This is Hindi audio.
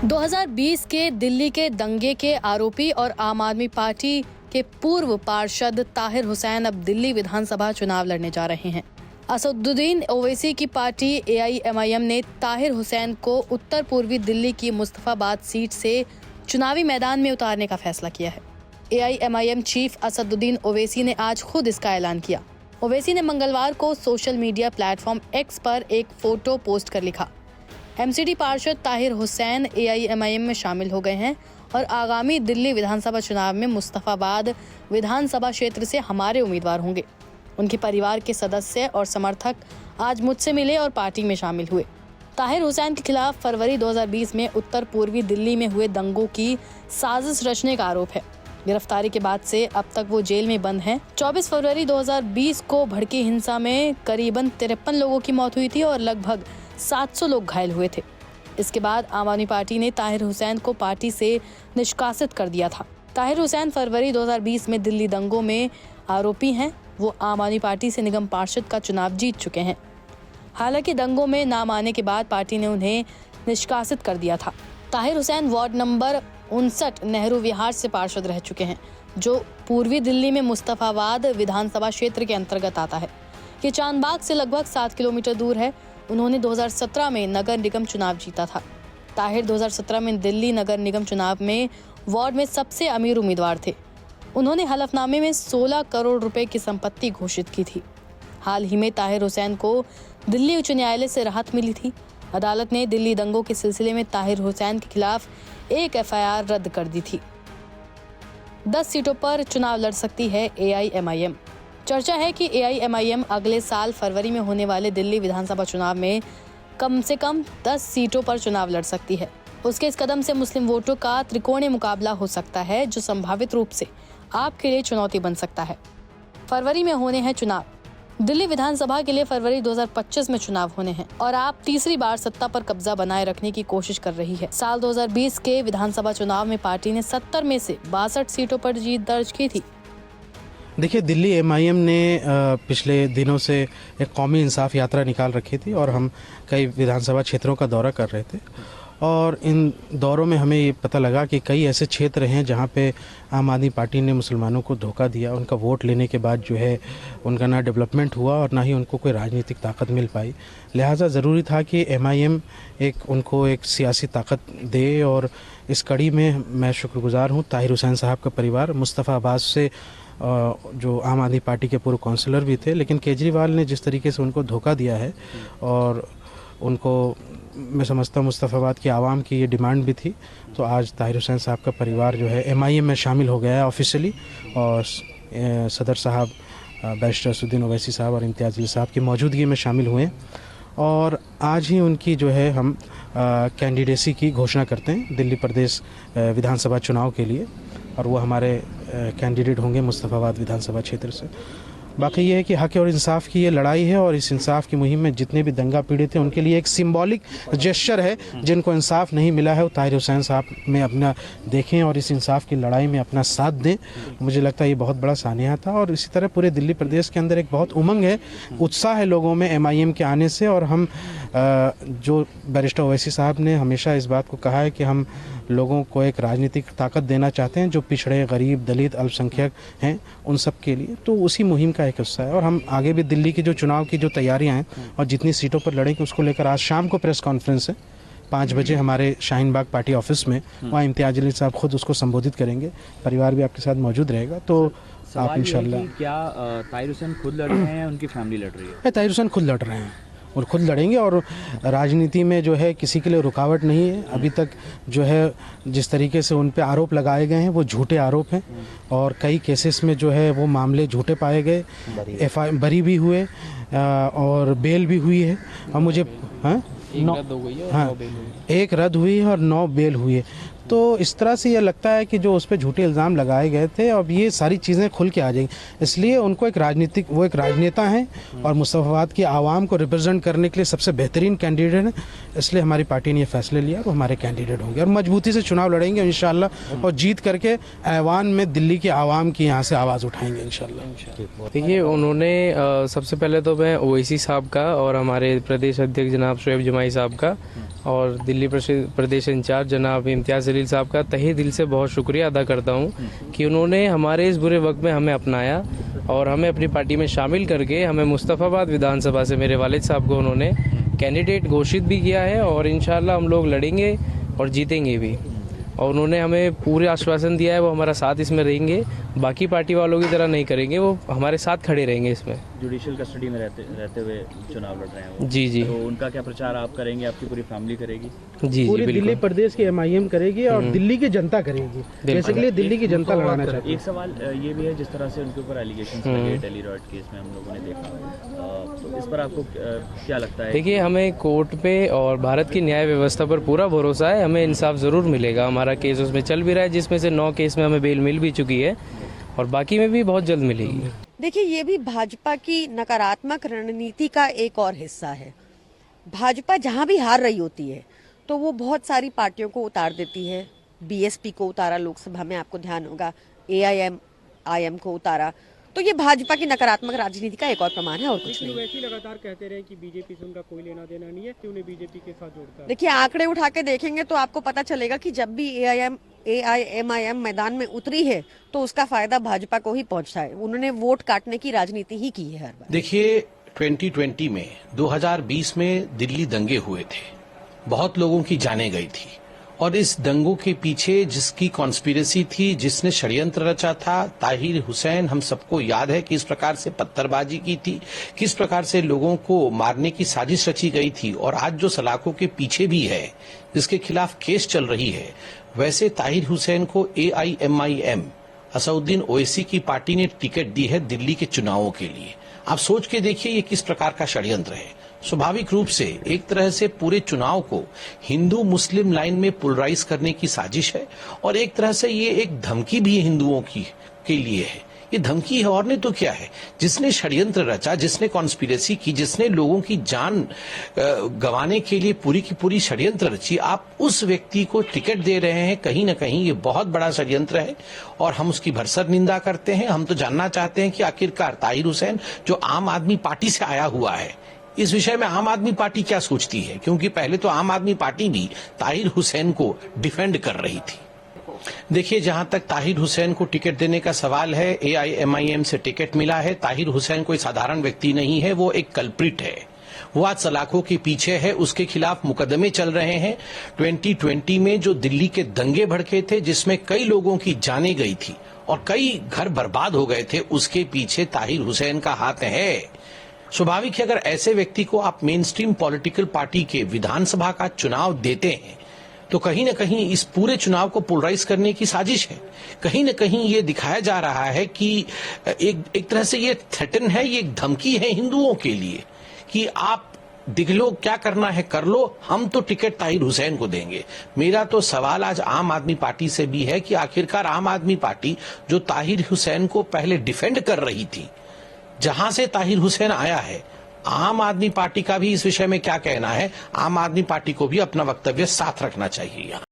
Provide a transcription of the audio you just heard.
2020 के दिल्ली के दंगे के आरोपी और आम आदमी पार्टी के पूर्व पार्षद ताहिर हुसैन अब दिल्ली विधानसभा चुनाव लड़ने जा रहे हैं। असदुद्दीन ओवैसी की पार्टी AIMIM ने ताहिर हुसैन को उत्तर पूर्वी दिल्ली की मुस्तफाबाद सीट से चुनावी मैदान में उतारने का फैसला किया है। AIMIM चीफ असदुद्दीन ओवैसी ने आज खुद इसका ऐलान किया। ओवैसी ने मंगलवार को सोशल मीडिया प्लेटफॉर्म X पर एक फोटो पोस्ट कर लिखा, MCD पार्षद ताहिर हुसैन AIMIM में शामिल हो गए हैं और आगामी दिल्ली विधानसभा चुनाव में मुस्तफाबाद विधानसभा क्षेत्र से हमारे उम्मीदवार होंगे। उनके परिवार के सदस्य और समर्थक आज मुझसे मिले और पार्टी में शामिल हुए। ताहिर हुसैन के खिलाफ फरवरी 2020 में उत्तर पूर्वी दिल्ली में हुए दंगों की साजिश रचने का आरोप है। गिरफ्तारी के बाद से अब तक वो जेल में बंद हैं। 24 फरवरी 2020 को भड़की हिंसा में करीबन 53 लोगों की मौत हुई थी और लगभग 700 लोग घायल हुए थे। इसके बाद आम आदमी पार्टी ने ताहिर हुसैन को पार्टी से निष्कासित कर दिया था। ताहिर हुसैन फरवरी 2020 में दिल्ली दंगों में आरोपी हैं। वो आम आदमी पार्टी से निगम पार्षद का चुनाव जीत चुके हैं। हालांकि दंगों में नाम आने के बाद पार्टी ने उन्हें निष्कासित कर दिया था। ताहिर हुसैन वार्ड नंबर 59 नेहरू विहार से पार्षद रह चुके हैं, जो पूर्वी दिल्ली में मुस्तफाबाद विधानसभा क्षेत्र के अंतर्गत आता है। ये चांदबाग से लगभग 7 किलोमीटर दूर है। उन्होंने 2017 में नगर निगम चुनाव जीता था। ताहिर 2017 में दिल्ली नगर निगम चुनाव में वार्ड में सबसे अमीर उम्मीदवार थे। उन्होंने हलफनामे में 16 करोड़ रुपए की संपत्ति घोषित की थी। हाल ही में ताहिर हुसैन को दिल्ली उच्च न्यायालय से राहत मिली थी। अदालत ने दिल्ली दंगों के सिलसिले में ताहिर हुसैन के खिलाफ एक FIR रद्द कर दी थी। 10 सीटों पर चुनाव लड़ सकती है AIMIM। चर्चा है कि AIMIM अगले साल फरवरी में होने वाले दिल्ली विधानसभा चुनाव में कम से कम 10 सीटों पर चुनाव लड़ सकती है। उसके इस कदम से मुस्लिम वोटों का त्रिकोणीय मुकाबला हो सकता है, जो संभावित रूप से आपके लिए चुनौती बन सकता है। फरवरी में होने हैं चुनाव। दिल्ली विधानसभा के लिए फरवरी 2025 में चुनाव होने हैं और आप तीसरी बार सत्ता पर कब्जा बनाए रखने की कोशिश कर रही है। साल 2020 के विधानसभा चुनाव में पार्टी ने 70 में से 62 सीटों पर जीत दर्ज की थी। देखिए, दिल्ली MIM ने पिछले दिनों से एक कौमी इंसाफ यात्रा निकाल रखी थी और हम कई विधानसभा क्षेत्रों का दौरा कर रहे थे और इन दौरों में हमें ये पता लगा कि कई ऐसे क्षेत्र हैं जहाँ पे आम आदमी पार्टी ने मुसलमानों को धोखा दिया। उनका वोट लेने के बाद जो है उनका ना डेवलपमेंट हुआ और ना ही उनको कोई राजनीतिक ताकत मिल पाई। लिहाजा ज़रूरी था कि MIM उनको एक सियासी ताकत दे और इस कड़ी में मैं शुक्रगुजार हूँ ताहिर हुसैन साहब का परिवार मुस्तफाबाद से जो आम आदमी पार्टी के पूर्व काउंसलर भी थे, लेकिन केजरीवाल ने जिस तरीके से उनको धोखा दिया है और उनको मैं समझता हूँ मुस्तफाबाद की आवाम की ये डिमांड भी थी, तो आज ताहिर हुसैन साहब का परिवार जो है MIM में शामिल हो गया है ऑफिशियली और सदर साहब बैरिस्टर असदुद्दीन ओवैसी साहब और इम्तियाज़ अली साहब की मौजूदगी में शामिल हुए हैं और आज ही उनकी जो है हम कैंडिडेसी की घोषणा करते हैं दिल्ली प्रदेश विधानसभा चुनाव के लिए और वो हमारे कैंडिडेट होंगे मुस्तफाबाद विधानसभा क्षेत्र से। बाकी ये है कि हक और इंसाफ की ये लड़ाई है और इस इंसाफ की मुहिम में जितने भी दंगा पीड़ित हैं उनके लिए एक सिंबॉलिक जेस्चर है। जिनको इंसाफ नहीं मिला है वो ताहिर हुसैन साहब में अपना देखें और इस इंसाफ की लड़ाई में अपना साथ दें। मुझे लगता है ये बहुत बड़ा सानिया था और इसी तरह पूरे दिल्ली प्रदेश के अंदर एक बहुत उमंग है, उत्साह है लोगों में MIM के आने से। और हम जो बैरिस्टर ओवैसी साहब ने हमेशा इस बात को कहा है कि हम लोगों को एक राजनीतिक ताकत देना चाहते हैं जो पिछड़े, गरीब, दलित, अल्पसंख्यक हैं उन सब के लिए, तो उसी मुहिम का एक हिस्सा है। और हम आगे भी दिल्ली की जो चुनाव की जो तैयारियां हैं और जितनी सीटों पर लड़ेंगे उसको लेकर आज शाम को प्रेस कॉन्फ्रेंस है 5 बजे हमारे शाहीन बाग पार्टी ऑफिस में, वहाँ इम्तियाज़ अली साहब खुद उसको संबोधित करेंगे। परिवार भी आपके साथ मौजूद रहेगा। तो आप इंशाल्लाह। क्या ताहिर हुसैन खुद लड़ रहे हैं या उनकी फैमिली लड़ रही है? ताहिर हुसैन खुद लड़ रहे हैं और खुद लड़ेंगे और राजनीति में जो है किसी के लिए रुकावट नहीं है। अभी तक जो है जिस तरीके से उन पे आरोप लगाए गए हैं वो झूठे आरोप हैं और कई केसेस में जो है वो मामले झूठे पाए गए, बरी भी हुए और बेल भी हुई है। और मुझे एक रद्द हुई है और 9 बेल हुई है। तो इस तरह से ये लगता है कि जो उस पर झूठे इल्ज़ाम लगाए गए थे अब ये सारी चीज़ें खुल के आ जाएंगी। इसलिए उनको वो एक राजनेता हैं और मुस्तफाबाद की आवाम को रिप्रेजेंट करने के लिए सबसे बेहतरीन कैंडिडेट हैं। इसलिए हमारी पार्टी ने ये फैसले लिया वो हमारे कैंडिडेट होंगे और मजबूती से चुनाव लड़ेंगे इंशाल्लाह और जीत करके ऐवान में दिल्ली की आवाम की यहाँ से आवाज़ उठाएंगे इंशाल्लाह। देखिए, उन्होंने सबसे पहले तो मैं ओवैसी साहब का और हमारे प्रदेश अध्यक्ष जनाब शोएब जमाई साहब का और दिल्ली प्रदेश इंचार्ज जनाब इम्तियाज़ जलील साहब का तहे दिल से बहुत शुक्रिया अदा करता हूँ कि उन्होंने हमारे इस बुरे वक्त में हमें अपनाया और हमें अपनी पार्टी में शामिल करके हमें मुस्तफ़ाबाद विधानसभा से मेरे वालिद साहब को उन्होंने कैंडिडेट घोषित भी किया है और इंशाल्लाह हम लोग लड़ेंगे और जीतेंगे भी। और उन्होंने हमें पूरे आश्वासन दिया है वो हमारा साथ इसमें रहेंगे, बाकी पार्टी वालों की तरह नहीं करेंगे, वो हमारे साथ खड़े रहेंगे इसमें। जुडिशियल कस्टडी में रहते हुए चुनाव लड़ रहे हैं वो। जी जी। तो उनका क्या प्रचार आप करेंगे, आपकी पूरी फैमिली करेगी? जी पूरी जी दिल्ली प्रदेश की एमआईएम करेगी और दिल्ली की जनता करेगी, बेसिकली दिल्ली की जनता लगाना चाहती है। एक सवाल ये भी है, जिस तरह से उनके ऊपर एलिगेशन लगे डेली रॉड केस में हम लोगों ने देखा, तो इस पर आपको क्या लगता है? देखिए, हमें कोर्ट पे और भारत की न्याय व्यवस्था पर पूरा भरोसा है, हमें इंसाफ ज़रूर मिलेगा। हमारा केस उसमें चल भी रहा है, जिसमें से 9 केस में हमें बेल मिल भी चुकी है और बाकी में भी बहुत जल्द मिलेगी। देखिए, ये भी भाजपा की नकारात्मक रणनीति का एक और हिस्सा है। भाजपा जहां भी हार रही होती है तो वो बहुत सारी पार्टियों को उतार देती है। बीएसपी को उतारा लोकसभा में, आपको ध्यान होगा, एआईएम को उतारा। तो ये भाजपा की नकारात्मक राजनीति का एक और प्रमाण है और कुछ नहीं। वैसे लगातार कहते रहे कि बीजेपी से उनका कोई लेना देना नहीं है, कि उन्हें बीजेपी के साथ जोड़ता है। देखिए, आंकड़े उठा के देखेंगे तो आपको पता चलेगा कि जब भी एआईएम मैदान में उतरी है तो उसका फायदा भाजपा को ही पहुंचता है। उन्होंने वोट काटने की राजनीति ही की है हर बार। देखिए, 2020 में 2020 में दिल्ली दंगे हुए थे, बहुत लोगों की जानें गई थी और इस दंगों के पीछे जिसकी कॉन्स्पिरेसी थी, जिसने षड्यंत्र रचा था, ताहिर हुसैन, हम सबको याद है किस प्रकार से पत्थरबाजी की थी, किस प्रकार से लोगों को मारने की साजिश रची गई थी। और आज जो सलाखों के पीछे भी है, जिसके खिलाफ केस चल रही है, वैसे ताहिर हुसैन को AIMIM असदुद्दीन ओवैसी की पार्टी ने टिकट दी है दिल्ली के चुनावों के लिए। आप सोच के देखिए ये किस प्रकार का षड्यंत्र है। स्वाभाविक रूप से एक तरह से पूरे चुनाव को हिंदू मुस्लिम लाइन में पोलराइज करने की साजिश है और एक तरह से ये एक धमकी भी हिंदुओं की के लिए है। ये धमकी है और नहीं तो क्या है। जिसने षड्यंत्र रचा, जिसने कॉन्स्पिरेसी की, जिसने लोगों की जान गंवाने के लिए पूरी की पूरी षड्यंत्र रची, आप उस व्यक्ति को टिकट दे रहे हैं। कहीं न कहीं ये बहुत बड़ा षड्यंत्र है और हम उसकी भरसक निंदा करते हैं। हम तो जानना चाहते हैं कि आखिरकार ताहिर हुसैन जो आम आदमी पार्टी से आया हुआ है, इस विषय में आम आदमी पार्टी क्या सोचती है, क्योंकि पहले तो आम आदमी पार्टी भी ताहिर हुसैन को डिफेंड कर रही थी। देखिए, जहां तक ताहिर हुसैन को टिकट देने का सवाल है, AIMIM से टिकट मिला है। ताहिर हुसैन कोई साधारण व्यक्ति नहीं है, वो एक कल्प्रिट है। वो आज सलाखों के पीछे है, उसके खिलाफ मुकदमे चल रहे हैं। 2020 में जो दिल्ली के दंगे भड़के थे, जिसमें कई लोगों की जानें गई थी और कई घर बर्बाद हो गए थे, उसके पीछे ताहिर हुसैन का हाथ है। स्वाभाविक है, अगर ऐसे व्यक्ति को आप मेन स्ट्रीम पॉलिटिकल पार्टी के विधानसभा का चुनाव देते हैं तो कहीं न कहीं इस पूरे चुनाव को पोलराइज करने की साजिश है। कहीं न कहीं ये दिखाया जा रहा है कि एक तरह से ये थ्रेटन है, ये एक धमकी है हिंदुओं के लिए कि आप दिख लो, क्या करना है कर लो, हम तो टिकट ताहिर हुसैन को देंगे। मेरा तो सवाल आज आम आदमी पार्टी से भी है कि आखिरकार आम आदमी पार्टी जो ताहिर हुसैन को पहले डिफेंड कर रही थी, जहां से ताहिर हुसैन आया है, आम आदमी पार्टी का भी इस विषय में क्या कहना है। आम आदमी पार्टी को भी अपना वक्तव्य साथ रखना चाहिए यहाँ।